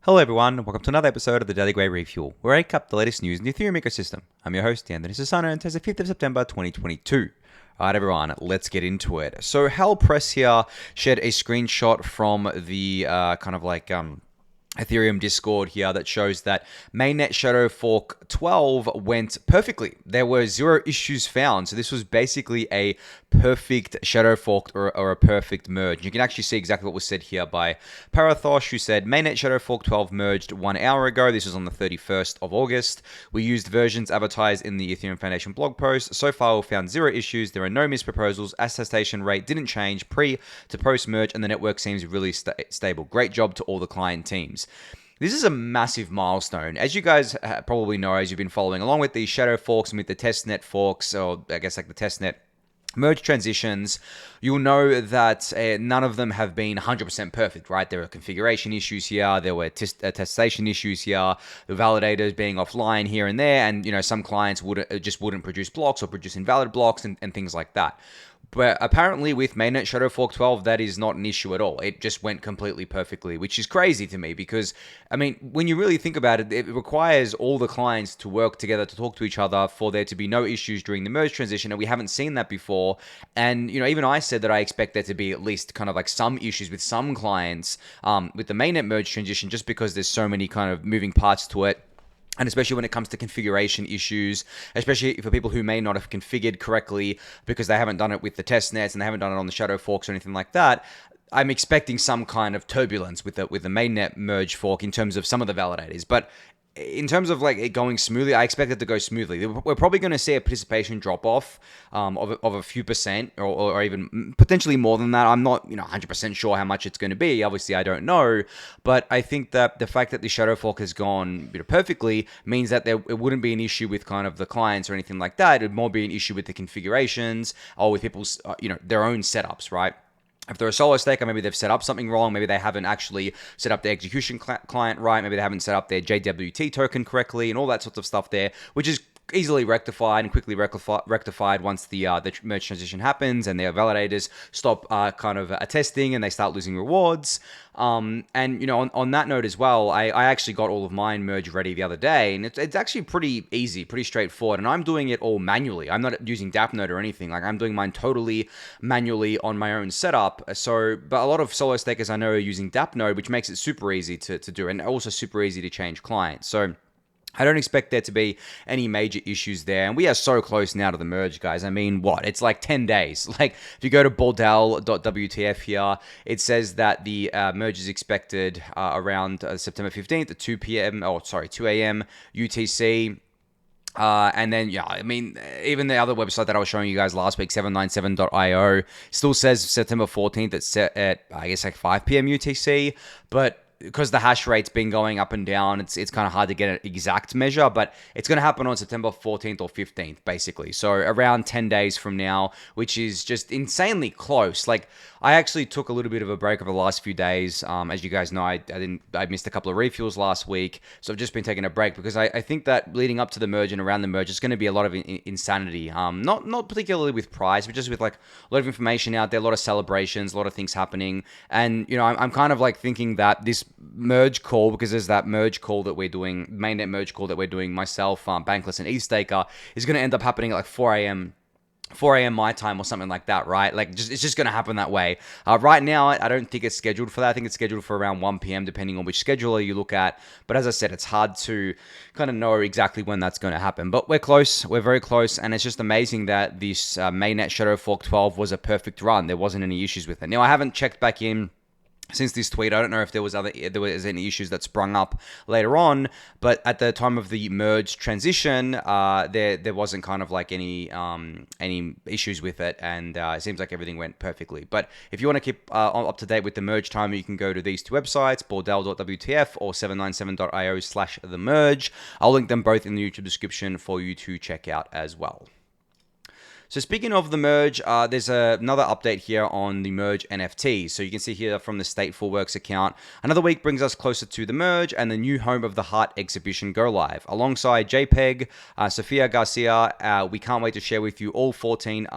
Hello everyone, and welcome to another episode of the Daily Gwei Refuel, where I recap the latest news in the Ethereum ecosystem. I'm your host, Anthony Sassano, and today's the 5th of September 2022. Alright everyone, let's get into it. So Hal Press here shared a screenshot from the Ethereum Discord here that shows that mainnet Shadow Fork 12 went perfectly. There were 0 issues found. So this was basically a perfect Shadow Fork or a perfect merge. You can actually see exactly what was said here by Parathosh, who said, mainnet Shadow Fork 12 merged 1 hour ago. This was on the 31st of August. We used versions advertised in the Ethereum Foundation blog post. So far, we found 0 issues. There are no misproposals. Attestation rate didn't change pre to post merge, and the network seems really stable. Great job to all the client teams. This is a massive milestone. As you guys probably know, as you've been following along with the Shadow Forks and with the testnet forks, or I guess like the testnet merge transitions, you'll know that none of them have been 100% perfect, right? There were configuration issues here, there were attestation issues here, the validators being offline here and there, and some clients wouldn't produce blocks or produce invalid blocks and things like that. But apparently with mainnet Shadow Fork 12, that is not an issue at all. It just went completely perfectly, which is crazy to me because, I mean, when you really think about it, it requires all the clients to work together, to talk to each other, for there to be no issues during the merge transition, and we haven't seen that before. And, even I said that I expect there to be at least kind of like some issues with some clients with the mainnet merge transition, just because there's so many kind of moving parts to it. And especially when it comes to configuration issues, especially for people who may not have configured correctly because they haven't done it with the test nets and they haven't done it on the Shadow Forks or anything like that, I'm expecting some kind of turbulence with the mainnet merge fork in terms of some of the validators. But in terms of like it going smoothly, I expect it to go smoothly. We're probably going to see a participation drop off of a few percent or even potentially more than that. I'm not 100% sure how much it's going to be. Obviously, I don't know, but I think that the fact that the Shadow Fork has gone perfectly means that it wouldn't be an issue with kind of the clients or anything like that. It'd more be an issue with the configurations or with people's their own setups, right? If they're a solo staker, maybe they've set up something wrong. Maybe they haven't actually set up their execution client right. Maybe they haven't set up their JWT token correctly and all that sorts of stuff there, which is easily rectified and quickly rectified once the merge transition happens and their validators stop kind of attesting and they start losing rewards. On that note as well, I actually got all of mine merge ready the other day, and it's actually pretty easy, pretty straightforward, and I'm doing it all manually. I'm not using DAppNode or anything. Like, I'm doing mine totally manually on my own setup. But a lot of solo stakers I know are using DAppNode, which makes it super easy to do, and also super easy to change clients. So I don't expect there to be any major issues there. And we are so close now to the merge, guys. I mean, it's like 10 days. Like, if you go to bordel.wtf here, it says that the merge is expected around September 15th at 2 a.m. UTC. And then, even the other website that I was showing you guys last week, 797.io, still says September 14th at I guess, like 5 p.m. UTC. But because the hash rate's been going up and down, it's kind of hard to get an exact measure, but it's going to happen on September 14th or 15th, basically. So around 10 days from now, which is just insanely close. Like, I actually took a little bit of a break over the last few days. As you guys know, I missed a couple of refuels last week, so I've just been taking a break because I think that leading up to the merge and around the merge, it's going to be a lot of insanity. Not particularly with price, but just with like a lot of information out there, a lot of celebrations, a lot of things happening. And, I'm kind of like thinking that this merge call, because there's that merge call that we're doing, mainnet merge call that we're doing, myself, Bankless and ETHStaker, is going to end up happening at like 4 a.m. my time or something like that, right? Like, it's just going to happen that way. Right now, I don't think it's scheduled for that. I think it's scheduled for around 1 p.m. depending on which scheduler you look at. But as I said, it's hard to kind of know exactly when that's going to happen. But we're close. We're very close. And it's just amazing that this mainnet Shadow Fork 12 was a perfect run. There wasn't any issues with it. Now, I haven't checked back in since this tweet. I don't know if there was any issues that sprung up later on, but at the time of the merge transition, there wasn't kind of like any issues with it, and it seems like everything went perfectly. But if you want to keep up to date with the merge time, you can go to these two websites, bordel.wtf or 797.io/the merge. I'll link them both in the YouTube description for you to check out as well. So speaking of the merge, there's another update here on the merge NFT. So you can see here from the Stateful Works account, another week brings us closer to the merge and the new home of the Heart exhibition go live. Alongside JPEG, Sofia Garcia, we can't wait to share with you all 14,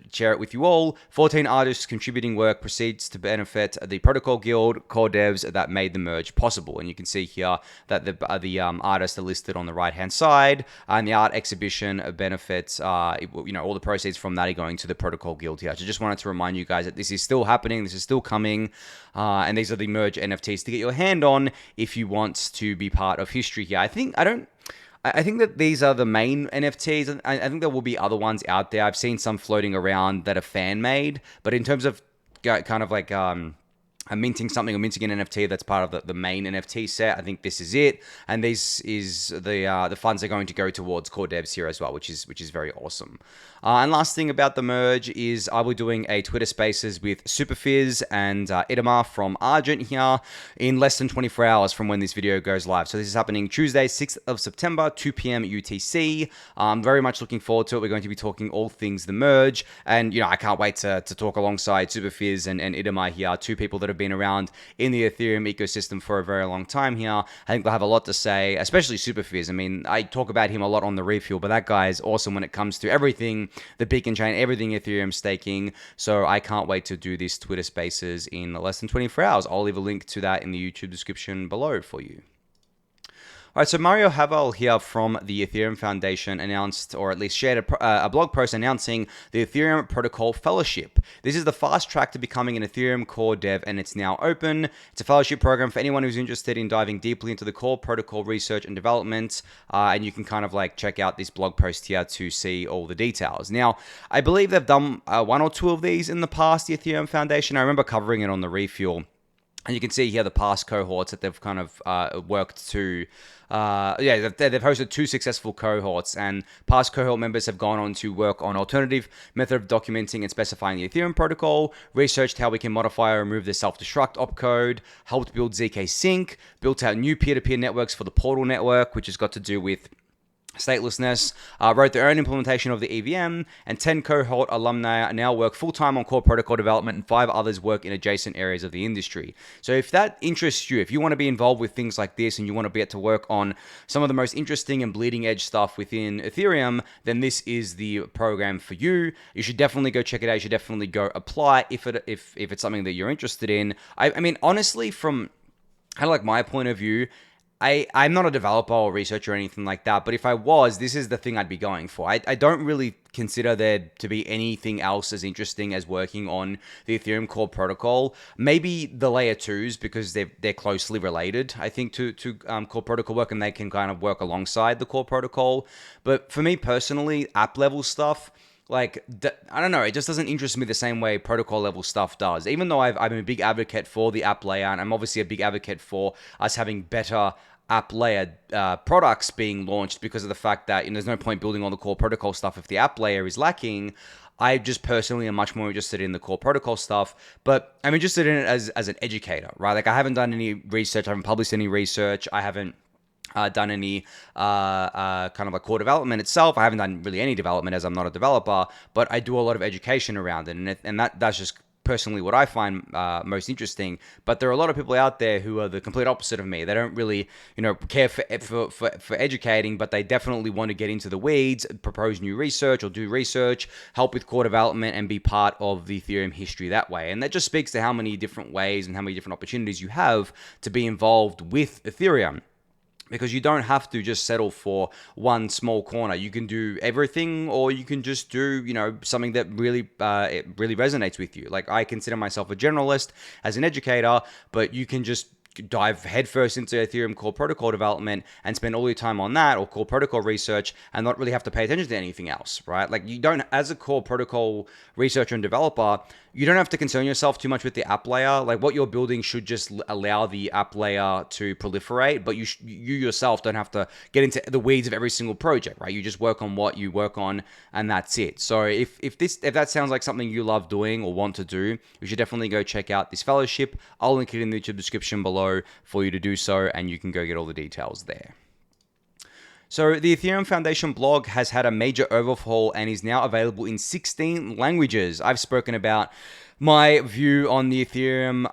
share it with you all. 14 artists contributing work proceeds to benefit the Protocol Guild core devs that made the merge possible. And you can see here that the artists are listed on the right-hand side, and the art exhibition benefits, all the proceeds from that are going to the Protocol Guild here. So just wanted to remind you guys that this is still happening, this is still coming, and these are the merge NFTs to get your hand on if you want to be part of history here. I think that these are the main NFTs. I think there will be other ones out there. I've seen some floating around that are fan-made, but in terms of kind of like minting something or minting an NFT that's part of the main NFT set, I think this is it, and this is the funds are going to go towards core devs here as well, which is very awesome. And last thing about the merge is I will be doing a Twitter Spaces with Superfizz and Idama from Argent here in less than 24 hours from when this video goes live. So this is happening Tuesday, 6th of September, 2 p.m. UTC. I'm very much looking forward to it. We're going to be talking all things the merge, and I can't wait to talk alongside Superfizz and Idama here, two people that have been around in the Ethereum ecosystem for a very long time here. I think they'll have a lot to say, especially Superfizz. I mean, I talk about him a lot on the Refuel, but that guy is awesome when it comes to everything, the beacon chain, everything Ethereum staking. So I can't wait to do this Twitter Spaces in less than 24 hours. I'll leave a link to that in the YouTube description below for you. All right, so Mario Havel here from the Ethereum Foundation announced, or at least shared a blog post announcing the Ethereum Protocol Fellowship. This is the fast track to becoming an Ethereum core dev, and it's now open. It's a fellowship program for anyone who's interested in diving deeply into the core protocol research and development, and you can kind of like check out this blog post here to see all the details. Now, I believe they've done one or two of these in the past, the Ethereum Foundation. I remember covering it on the Refuel. And you can see here the past cohorts that they've kind of worked to. They've hosted two successful cohorts, and past cohort members have gone on to work on alternative method of documenting and specifying the Ethereum protocol, researched how we can modify or remove the self-destruct opcode, helped build ZK Sync, built out new peer-to-peer networks for the Portal network, which has got to do with statelessness, wrote their own implementation of the EVM, and 10 cohort alumni now work full-time on core protocol development, and 5 others work in adjacent areas of the industry. So if that interests you, if you want to be involved with things like this and you want to get to work on some of the most interesting and bleeding edge stuff within Ethereum, then this is the program for you. You should definitely go check it out. You should definitely go apply if it's something that you're interested in. I mean, honestly, from kind of like my point of view, I'm not a developer or researcher or anything like that, but if I was, this is the thing I'd be going for. I don't really consider there to be anything else as interesting as working on the Ethereum core protocol. Maybe the layer 2s, because they're closely related, I think, to core protocol work, and they can kind of work alongside the core protocol. But for me personally, app level stuff, like, I don't know, it just doesn't interest me the same way protocol level stuff does. Even though I'm a big advocate for the app layer, and I'm obviously a big advocate for us having better app layer products being launched, because of the fact that there's no point building all the core protocol stuff if the app layer is lacking. I just personally am much more interested in the core protocol stuff, but I'm interested in it as an educator, right? Like, I haven't done any research, I haven't published any research, I haven't done any kind of like core development itself. I haven't done really any development, as I'm not a developer, but I do a lot of education around it, and that's just personally what I find most interesting. But there are a lot of people out there who are the complete opposite of me. They don't really, care for educating, but they definitely want to get into the weeds, propose new research or do research, help with core development, and be part of the Ethereum history that way. And that just speaks to how many different ways and how many different opportunities you have to be involved with Ethereum. Because you don't have to just settle for one small corner. You can do everything, or you can just do, something that really resonates with you. Like, I consider myself a generalist as an educator, but you can just dive headfirst into Ethereum core protocol development and spend all your time on that, or core protocol research, and not really have to pay attention to anything else, right? Like, you don't, as a core protocol researcher and developer, you don't have to concern yourself too much with the app layer. Like, what you're building should just allow the app layer to proliferate, but you yourself don't have to get into the weeds of every single project, right? You just work on what you work on, and that's it. So if that sounds like something you love doing or want to do, you should definitely go check out this fellowship. I'll link it in the YouTube description below for you to do so, and you can go get all the details there. So the Ethereum Foundation blog has had a major overhaul and is now available in 16 languages. I've spoken about my view on the Ethereum,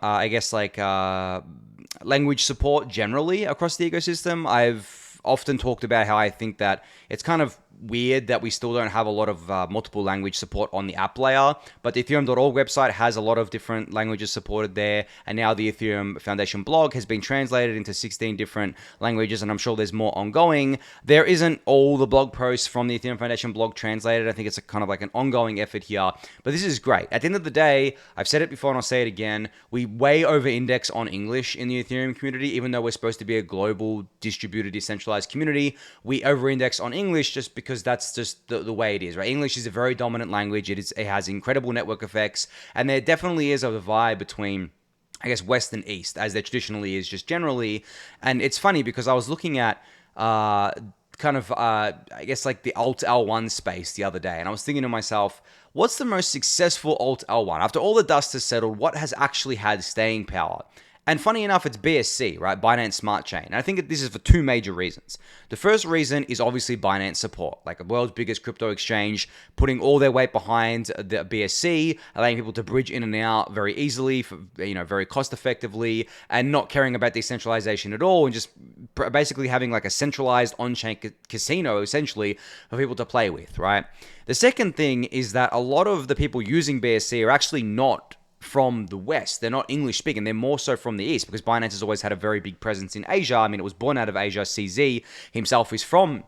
language support generally across the ecosystem. I've often talked about how I think that it's kind of weird that we still don't have a lot of multiple language support on the app layer, but the Ethereum.org website has a lot of different languages supported there, and now the Ethereum Foundation blog has been translated into 16 different languages, and I'm sure there's more ongoing. There isn't all the blog posts from the Ethereum Foundation blog translated. I think it's a kind of like an ongoing effort here, but this is great. At the end of the day, I've said it before and I'll say it again, we way over-index on English in the Ethereum community, even though we're supposed to be a global, distributed, decentralized community. We over-index on English just because that's just the way it is, right? English is a very dominant language. It has incredible network effects, and there definitely is a divide between, I guess, West and East, as there traditionally is just generally. And it's funny because I was looking at I guess like the Alt L1 space the other day, and I was thinking to myself, what's the most successful Alt L1? After all the dust has settled, what has actually had staying power? And funny enough, it's BSC, right? Binance Smart Chain. And I think that this is for two major reasons. The first reason is obviously Binance support, like the world's biggest crypto exchange, putting all their weight behind the BSC, allowing people to bridge in and out very easily, very cost effectively, and not caring about decentralization at all, and just basically having like a centralized on-chain casino, essentially, for people to play with, right? The second thing is that a lot of the people using BSC are actually not from the West. They're not English speaking. They're more so from the East, because Binance has always had a very big presence in Asia. I mean, it was born out of Asia. CZ himself is from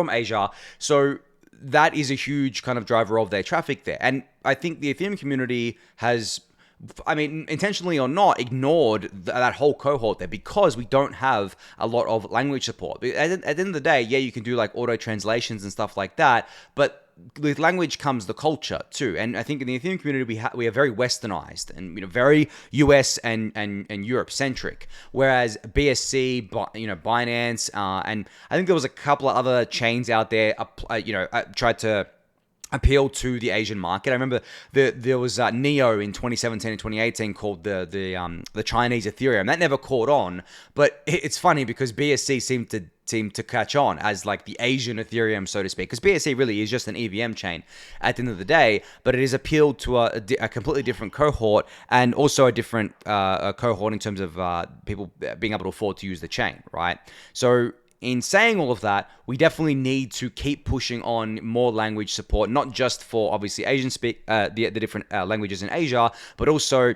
Asia. So that is a huge kind of driver of their traffic there. And I think the Ethereum community has, intentionally or not, ignored that whole cohort there because we don't have a lot of language support. At the end of the day, yeah, you can do like auto translations and stuff like that, but with language comes the culture too. And I think in the Ethereum community, we are very westernized and very US and Europe centric. Whereas BSC, Binance, and I think there was a couple of other chains out there, tried to appeal to the Asian market. I remember there was Neo in 2017 and 2018 called the Chinese Ethereum. That never caught on, but it's funny because BSC seemed to catch on as like the Asian Ethereum, so to speak, because BSC really is just an EVM chain at the end of the day, but it is appealed to a completely different cohort, and also a different cohort in terms of people being able to afford to use the chain, right? So in saying all of that, we definitely need to keep pushing on more language support, not just for obviously Asian the different languages in Asia, but also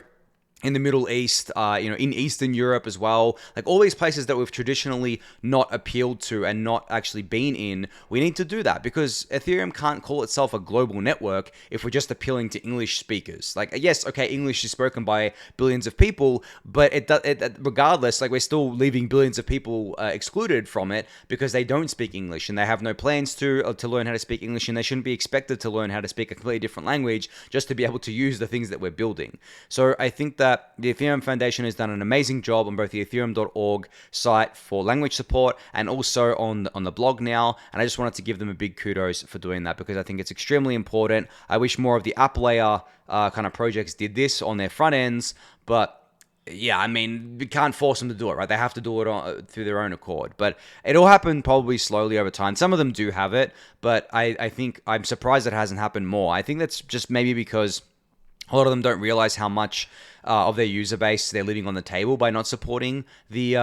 in the Middle East, in Eastern Europe as well. Like all these places that we've traditionally not appealed to and not actually been in, we need to do that, because Ethereum can't call itself a global network if we're just appealing to English speakers. Like, yes, okay, English is spoken by billions of people, but regardless, like we're still leaving billions of people excluded from it because they don't speak English and they have no plans to learn how to speak English, and they shouldn't be expected to learn how to speak a completely different language just to be able to use the things that we're building. So I think that the Ethereum Foundation has done an amazing job on both the Ethereum.org site for language support and also on the blog now. And I just wanted to give them a big kudos for doing that, because I think it's extremely important. I wish more of the app layer kind of projects did this on their front ends, but yeah, we can't force them to do it, right? They have to do it through their own accord. But it'll happen probably slowly over time. Some of them do have it, but I think I'm surprised it hasn't happened more. I think that's just maybe because a lot of them don't realize how much of their user base they're leaving on the table by not supporting the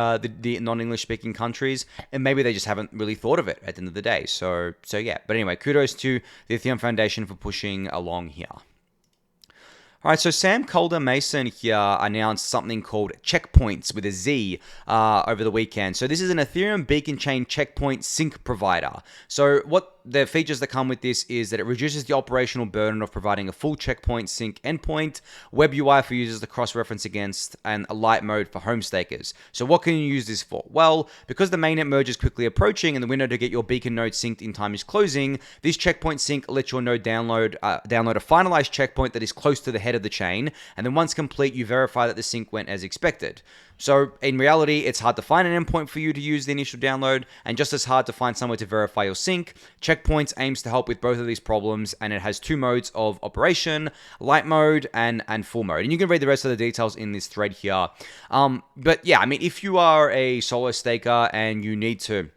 non-English speaking countries, and maybe they just haven't really thought of it at the end of the day. So yeah. But anyway, kudos to the Ethereum Foundation for pushing along here. All right, so Sam Calder-Mason here announced something called Checkpointz with a Z over the weekend. So this is an Ethereum beacon chain checkpoint sync provider. So what the features that come with this is that it reduces the operational burden of providing a full checkpoint sync endpoint, web UI for users to cross-reference against, and a light mode for home stakers. So what can you use this for? Well, because the mainnet merge is quickly approaching and the window to get your beacon node synced in time is closing, this checkpoint sync lets your node download a finalized checkpoint that is close to the head of the chain, and then once complete, you verify that the sync went as expected. So in reality, it's hard to find an endpoint for you to use the initial download, and just as hard to find somewhere to verify your sync. Checkpointz aims to help with both of these problems, and it has two modes of operation: light mode and full mode. And you can read the rest of the details in this thread here. But yeah, if you are a solo staker and you need to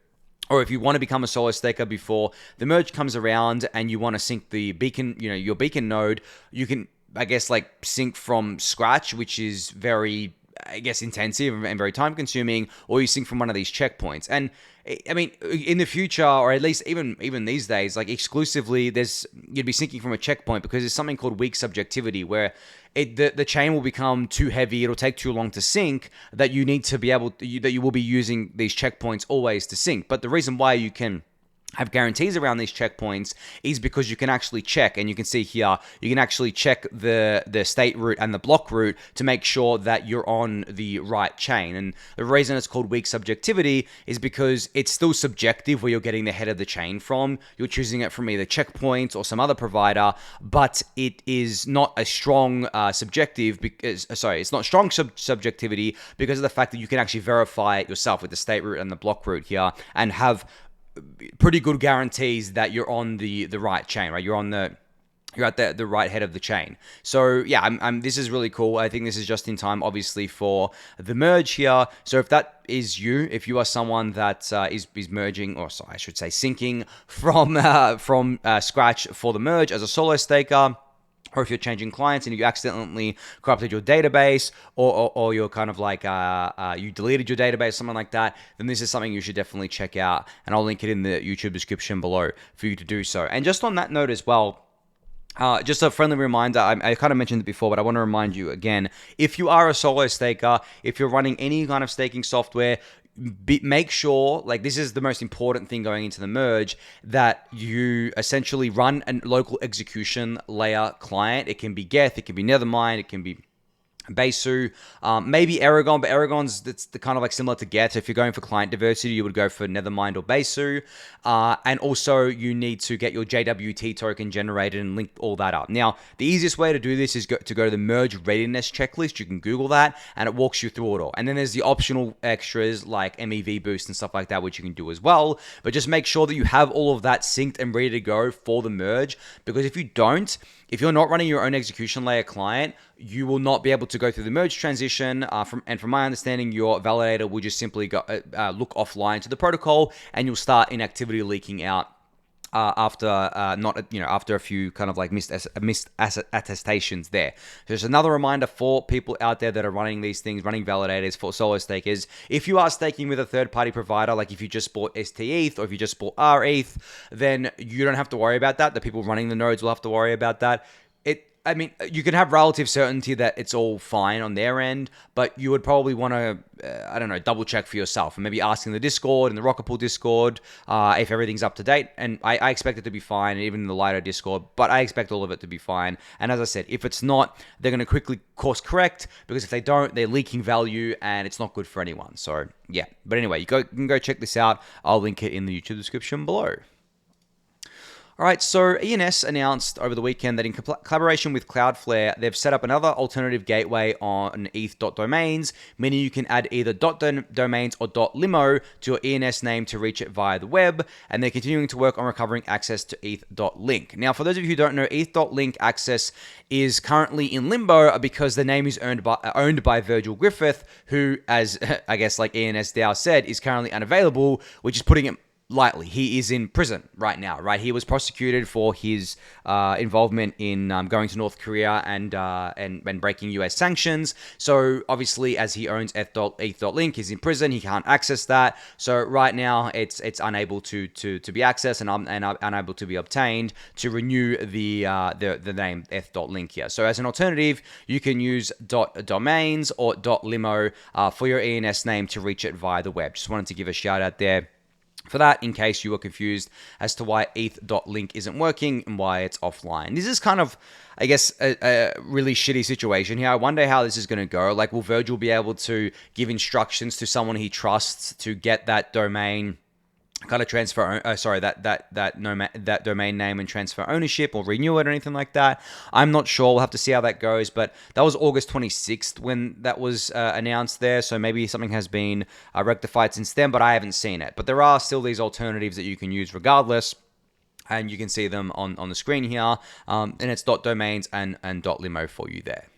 or if you want to become a solo staker before the merge comes around and you want to sync the beacon, your beacon node, you can, I guess, like sync from scratch, which is very, I guess, intensive and very time consuming, or you sync from one of these checkpoints. And I mean, in the future, or at least even these days, like exclusively, you'd be syncing from a checkpoint because there's something called weak subjectivity where the chain will become too heavy, it'll take too long to sync, that you need to be that you will be using these checkpoints always to sync. But the reason why you can have guarantees around these checkpoints is because you can actually check, and you can see here, you can actually check the state root and the block root to make sure that you're on the right chain. And the reason it's called weak subjectivity is because it's still subjective where you're getting the head of the chain from. You're choosing it from either Checkpointz or some other provider, but it is not a strong it's not strong subjectivity because of the fact that you can actually verify it yourself with the state root and the block root here and have pretty good guarantees that you're on the right chain, right? You're at the right head of the chain. So yeah, this is really cool. I think this is just in time, obviously, for the merge here. So if that is you, if you are someone that is merging, or sorry, I should say syncing from scratch for the merge as a solo staker, or if you're changing clients and you accidentally corrupted your database, or you're kind of like, you deleted your database, something like that, then this is something you should definitely check out. And I'll link it in the YouTube description below for you to do so. And just on that note as well, just a friendly reminder, I kind of mentioned it before, but I want to remind you again, if you are a solo staker, if you're running any kind of staking software, make sure, like, this is the most important thing going into the merge, that you essentially run a local execution layer client. It can be Geth, it can be Nethermind, it can be Besu, maybe Aragon, but Aragon's that's the kind of like similar to Geth. If you're going for client diversity, you would go for Nethermind or Besu. And also you need to get your JWT token generated and link all that up. Now, the easiest way to do this is to go to the merge readiness checklist. You can Google that and it walks you through it all. And then there's the optional extras like MEV boost and stuff like that, which you can do as well. But just make sure that you have all of that synced and ready to go for the merge, because if you don't, if you're not running your own execution layer client, you will not be able to go through the merge transition. From my understanding, your validator will just simply look offline to the protocol, and you'll start inactivity leaking out after a few kind of like missed attestations there. So just another reminder for people out there that are running these things, running validators for solo stakers. If you are staking with a third-party provider, like if you just bought STETH or if you just bought RETH, then you don't have to worry about that. The people running the nodes will have to worry about that. I mean, you can have relative certainty that it's all fine on their end, but you would probably want to, double check for yourself, and maybe asking the Discord and the Rocket Pool Discord if everything's up to date. And I expect it to be fine, even in the Lido Discord, but I expect all of it to be fine. And as I said, if it's not, they're going to quickly course correct, because if they don't, they're leaking value and it's not good for anyone. So yeah, but anyway, you can go check this out. I'll link it in the YouTube description below. All right, so ENS announced over the weekend that in collaboration with Cloudflare, they've set up another alternative gateway on eth.domains, meaning you can add either .domains or .limo to your ENS name to reach it via the web, and they're continuing to work on recovering access to eth.link. Now, for those of you who don't know, eth.link access is currently in limbo because the name is owned by Virgil Griffith, who, as I guess like ENS DAO said, is currently unavailable, which is putting it lightly. He is in prison right now, right? He was prosecuted for his involvement in going to North Korea and breaking US sanctions. So obviously, as he owns eth.link, he's in prison. He can't access that. So right now, it's unable to be accessed and unable to be obtained to renew the name eth.link here. So as an alternative, you can use .domains or .limo for your ENS name to reach it via the web. Just wanted to give a shout out there for that, in case you were confused as to why eth.link isn't working and why it's offline. This is kind of, I guess, a really shitty situation here. I wonder how this is going to go. Like, will Virgil be able to give instructions to someone he trusts to get that domain kind of transfer, that domain name and transfer ownership or renew it or anything like that? I'm not sure. We'll have to see how that goes. But that was August 26th when that was announced there. So maybe something has been rectified since then, but I haven't seen it. But there are still these alternatives that you can use regardless. And you can see them on the screen here. And it's .domains and .limo for you there.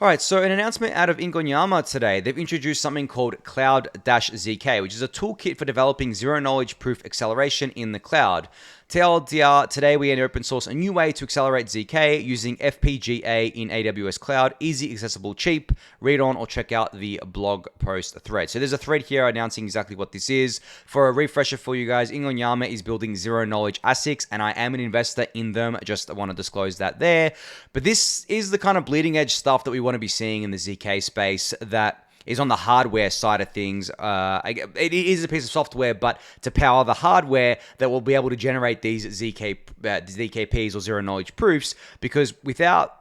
All right, so an announcement out of Ingonyama today. They've introduced something called Cloud-ZK, which is a toolkit for developing zero-knowledge proof acceleration in the cloud. TLDR, today we open source a new way to accelerate ZK using FPGA in AWS Cloud. Easy, accessible, cheap. Read on or check out the blog post thread. So there's a thread here announcing exactly what this is. For a refresher for you guys, Ingonyama is building zero-knowledge ASICs, and I am an investor in them. Just want to disclose that there. But this is the kind of bleeding edge stuff that we want to be seeing in the ZK space that is on the hardware side of things. It is a piece of software, but to power the hardware that will be able to generate these ZKPs or zero-knowledge proofs, because without,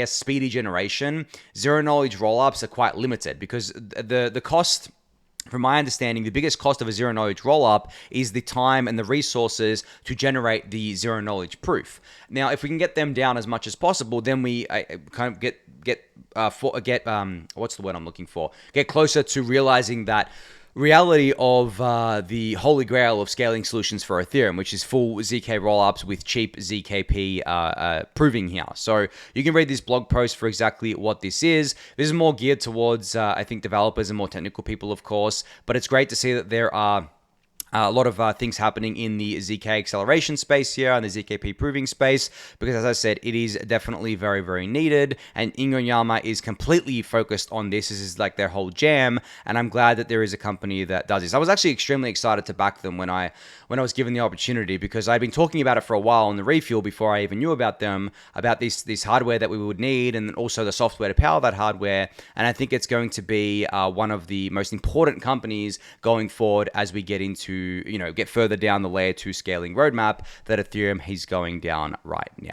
speedy generation, zero-knowledge rollups are quite limited because the cost... From my understanding, the biggest cost of a zero-knowledge rollup is the time and the resources to generate the zero-knowledge proof. Now, if we can get them down as much as possible, then we kind of get what's the word I'm looking for? Get closer to realizing that reality of the holy grail of scaling solutions for Ethereum, which is full ZK rollups with cheap ZKP proving here. So you can read this blog post for exactly what this is. This is more geared towards, I think, developers and more technical people, of course, but it's great to see that there are a lot of things happening in the ZK acceleration space here and the ZKP proving space, because as I said, it is definitely very, very needed, and Ingonyama is completely focused on this. This is like their whole jam, and I'm glad that there is a company that does this. I was actually extremely excited to back them when I was given the opportunity, because I'd been talking about it for a while on the Refuel before I even knew about them, about this hardware that we would need, and also the software to power that hardware, and I think it's going to be one of the most important companies going forward as we get into get further down the layer 2 scaling roadmap that Ethereum is going down right now.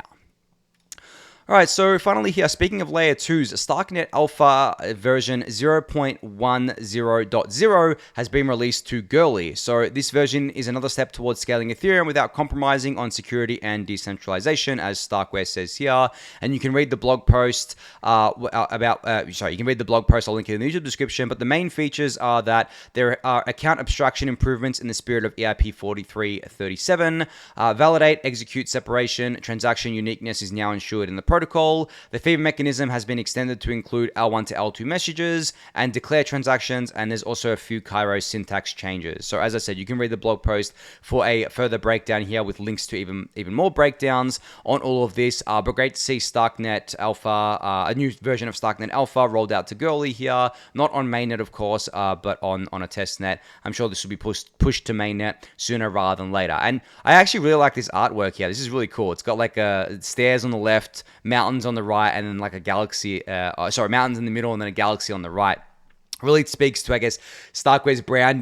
All right, so finally here, speaking of layer 2s, StarKNet Alpha version 0.10.0 has been released to Goerli. So this version is another step towards scaling Ethereum without compromising on security and decentralization, as StarKWare says here. And you can read the blog post you can read the blog post, I'll link it in the YouTube description, but the main features are that there are account abstraction improvements in the spirit of EIP 4337, validate, execute separation, transaction uniqueness is now ensured in the protocol. The fee mechanism has been extended to include L1 to L2 messages and declare transactions, and there's also a few Cairo syntax changes. So as I said, you can read the blog post for a further breakdown here with links to even more breakdowns on all of this. But great to see StarKNet Alpha, a new version of StarKNet Alpha rolled out to Goerli here, not on mainnet of course, but on a test net. I'm sure this will be pushed to mainnet sooner rather than later. And I actually really like this artwork here. This is really cool. It's got like stairs on the left, mountains on the right, and then like a galaxy, mountains in the middle and then a galaxy on the right. Really speaks to, I guess, StarKWare's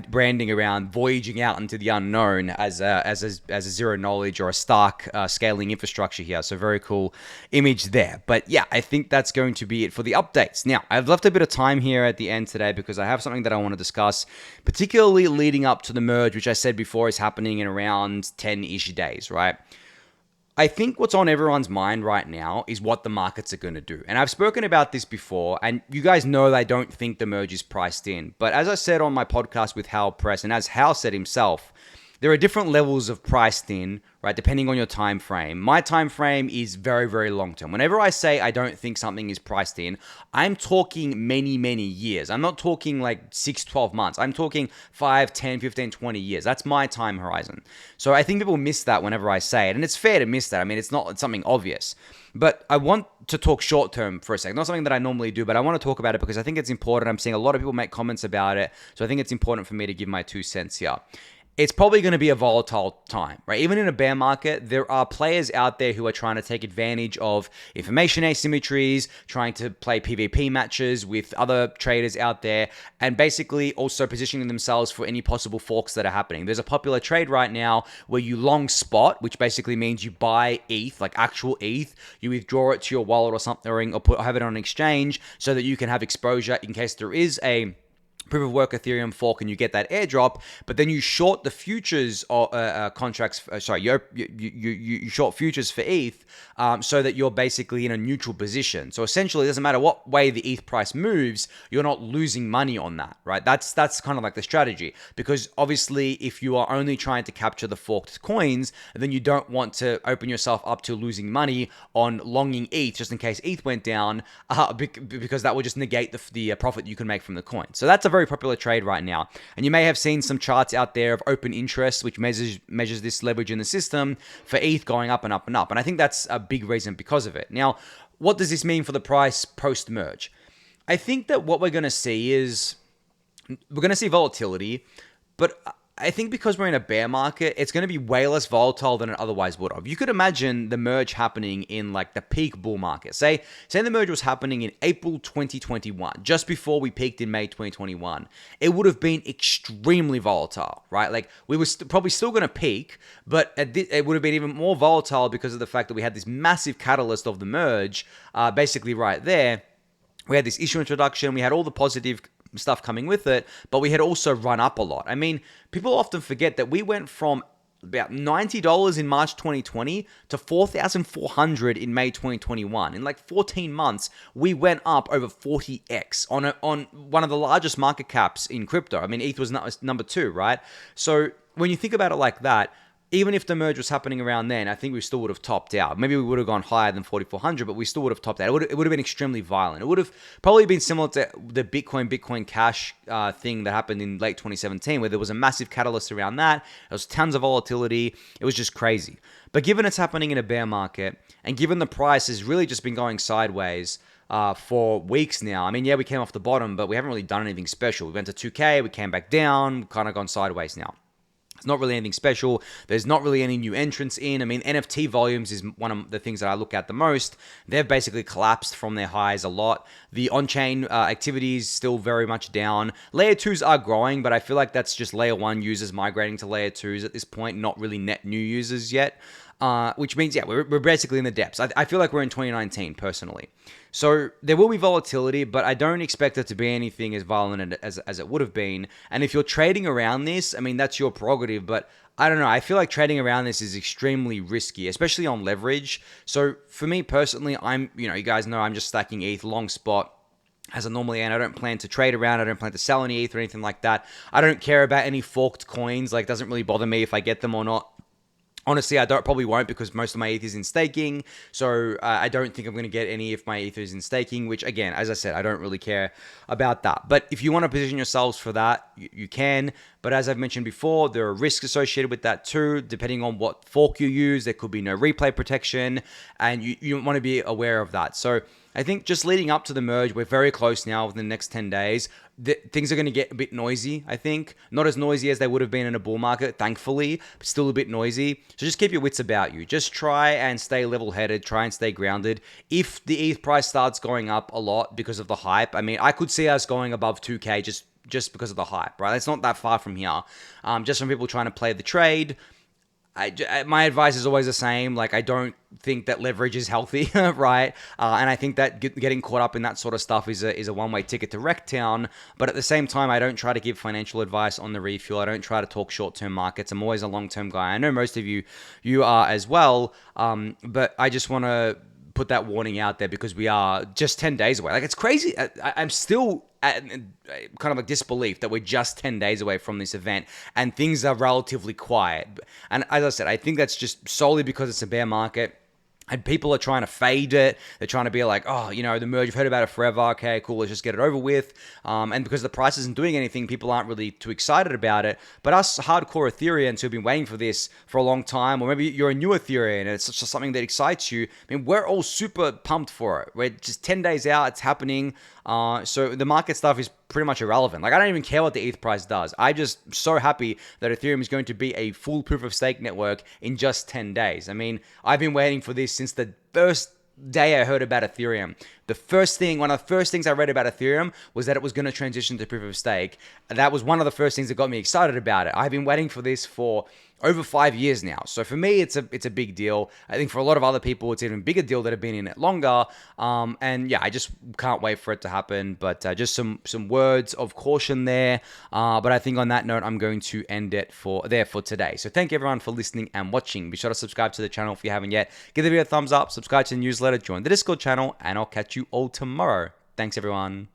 branding around voyaging out into the unknown as a zero knowledge or a Stark scaling infrastructure here. So very cool image there. But yeah, I think that's going to be it for the updates. Now, I've left a bit of time here at the end today because I have something that I want to discuss, particularly leading up to the merge, which I said before is happening in around 10-ish days, right? I think what's on everyone's mind right now is what the markets are going to do. And I've spoken about this before, and you guys know that I don't think the merge is priced in. But as I said on my podcast with Hal Press, and as Hal said himself, there are different levels of priced in, right, depending on your time frame. My time frame is very, very long term. Whenever I say I don't think something is priced in, I'm talking many, many years. I'm not talking like 6, 12 months. I'm talking 5, 10, 15, 20 years. That's my time horizon. So I think people miss that whenever I say it, and it's fair to miss that. I mean, it's something obvious. But I want to talk short term for a second. Not something that I normally do, but I want to talk about it because I think it's important. I'm seeing a lot of people make comments about it, so I think it's important for me to give my 2 cents here. It's probably going to be a volatile time, right? Even in a bear market, there are players out there who are trying to take advantage of information asymmetries, trying to play PvP matches with other traders out there, and basically also positioning themselves for any possible forks that are happening. There's a popular trade right now where you long spot, which basically means you buy ETH, like actual ETH, you withdraw it to your wallet or something, or have it on an exchange so that you can have exposure in case there is a proof of work Ethereum fork and you get that airdrop, but then you short the futures contracts. You short futures for ETH, so that you're basically in a neutral position. So essentially, it doesn't matter what way the ETH price moves, you're not losing money on that, right? That's kind of like the strategy, because obviously, if you are only trying to capture the forked coins, then you don't want to open yourself up to losing money on longing ETH just in case ETH went down, because that would just negate the profit you can make from the coin. So that's a very popular trade right now. And you may have seen some charts out there of open interest, which measures this leverage in the system for ETH going up and up and up. And I think that's a big reason because of it. Now, what does this mean for the price post-merge? I think that what we're going to see is we're going to see volatility, but I think because we're in a bear market, it's going to be way less volatile than it otherwise would have. You could imagine the merge happening in like the peak bull market. Say the merge was happening in April 2021, just before we peaked in May 2021. It would have been extremely volatile, right? Like we were probably still going to peak, but it would have been even more volatile because of the fact that we had this massive catalyst of the merge, basically right there. We had this issue introduction, we had all the positive stuff coming with it, but we had also run up a lot. I mean, people often forget that we went from about $90 in March 2020 to $4,400 in May 2021. In like 14 months, we went up over 40x on one of the largest market caps in crypto. I mean, ETH was number 2, right? So when you think about it like that, even if the merge was happening around then, I think we still would have topped out. Maybe we would have gone higher than 4,400, but we still would have topped out. It would have been extremely violent. It would have probably been similar to the Bitcoin Cash thing that happened in late 2017, where there was a massive catalyst around that. There was tons of volatility. It was just crazy. But given it's happening in a bear market, and given the price has really just been going sideways for weeks now. I mean, yeah, we came off the bottom, but we haven't really done anything special. We went to 2K, we came back down, kind of gone sideways now. It's not really anything special. There's not really any new entrants in. I mean, NFT volumes is one of the things that I look at the most. They've basically collapsed from their highs a lot. The on-chain activity is still very much down. Layer 2s are growing, but I feel like that's just Layer 1 users migrating to Layer 2s at this point, not really net new users yet. Which means, yeah, we're basically in the depths. I feel like we're in 2019, personally. So there will be volatility, but I don't expect it to be anything as violent as it would have been. And if you're trading around this, I mean, that's your prerogative, but I don't know. I feel like trading around this is extremely risky, especially on leverage. So for me personally, you guys know I'm just stacking ETH long spot as I normally am. I don't plan to trade around. I don't plan to sell any ETH or anything like that. I don't care about any forked coins. Like, it doesn't really bother me if I get them or not. Honestly, I probably won't, because most of my ETH is in staking. So I don't think I'm going to get any if my ETH is in staking, which, again, as I said, I don't really care about that. But if you want to position yourselves for that, you can. But as I've mentioned before, there are risks associated with that too. Depending on what fork you use, there could be no replay protection, and you want to be aware of that. So I think just leading up to the merge, we're very close now within the next 10 days. Things are going to get a bit noisy, I think. Not as noisy as they would have been in a bull market, thankfully, but still a bit noisy. So just keep your wits about you. Just try and stay level-headed. Try and stay grounded. If the ETH price starts going up a lot because of the hype, I mean, I could see us going above 2K just because of the hype, right? It's not that far from here. Just from people trying to play the trade. My advice is always the same. Like, I don't think that leverage is healthy, right? And I think that getting caught up in that sort of stuff is a one-way ticket to wreck town. But at the same time, I don't try to give financial advice on the refuel. I don't try to talk short-term markets. I'm always a long-term guy. I know most of you are as well. But I just want to put that warning out there, because we are just 10 days away. Like, it's crazy. I'm still at kind of a disbelief that we're just 10 days away from this event and things are relatively quiet. And as I said, I think that's just solely because it's a bear market. And people are trying to fade it. They're trying to be like, oh, the merge, you've heard about it forever. Okay, cool, let's just get it over with. And because the price isn't doing anything, people aren't really too excited about it. But us hardcore Ethereans who've been waiting for this for a long time, or maybe you're a new Etherean and it's just something that excites you, I mean, we're all super pumped for it. We're just 10 days out, it's happening. So the market stuff is pretty much irrelevant. Like, I don't even care what the ETH price does. I'm just so happy that Ethereum is going to be a full proof of stake network in just 10 days. I mean, I've been waiting for this since the first day I heard about Ethereum. one of the first things I read about Ethereum was that it was going to transition to proof of stake. That was one of the first things that got me excited about it. I've been waiting for this for over 5 years now. So for me, it's a big deal. I think for a lot of other people, it's an even bigger deal that have been in it longer. And yeah, I just can't wait for it to happen. But just some words of caution there. But I think on that note, I'm going to end it for today. So thank you everyone for listening and watching. Be sure to subscribe to the channel if you haven't yet. Give the video a thumbs up, subscribe to the newsletter, join the Discord channel, and I'll catch you all tomorrow. Thanks everyone.